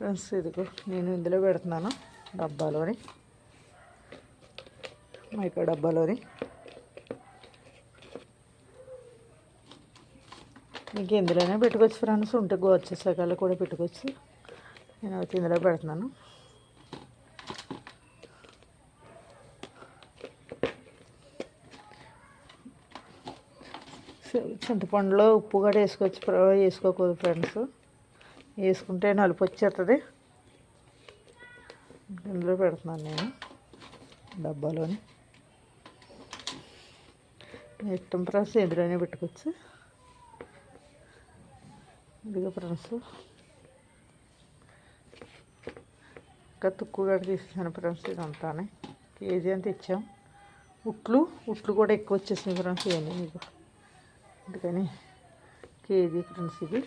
Friends ఇదిగో నేను ఇందులో పెడుతున్నాను డబ్బాలోని, మైకా డబ్బాలోని. మీకు ఇందులోనే పెట్టుకోవచ్చు ఫ్రెండ్స్, ఉంటే గోచ సగాలు కూడా పెట్టుకోవచ్చు. నేను అయితే ఇందులో పెడుతున్నాను. చింతపండులో ఉప్పు కూడా వేసుకోకూడదు ఫ్రెండ్స్, వేసుకుంటే నలుపు వచ్చేస్తుంది. ఇందులో పెడుతున్నాను నేను డబ్బాలోని. ఇష్టం ఫ్రెండ్స్ ఇందులోనే పెట్టుకోవచ్చు. ఇదిగో ఫ్రెండ్స్ ఇంకా తుక్కు కూడా తీసేసాను ఫ్రెండ్స్. ఇదంతానే కేజీ అంత ఇచ్చాం. ఉట్లు కూడా ఎక్కువ వచ్చేసింది ఫ్రెండ్స్. ఇవన్నీ మీకు అందుకని కేజీ ఫ్రెండ్స్ ఇది.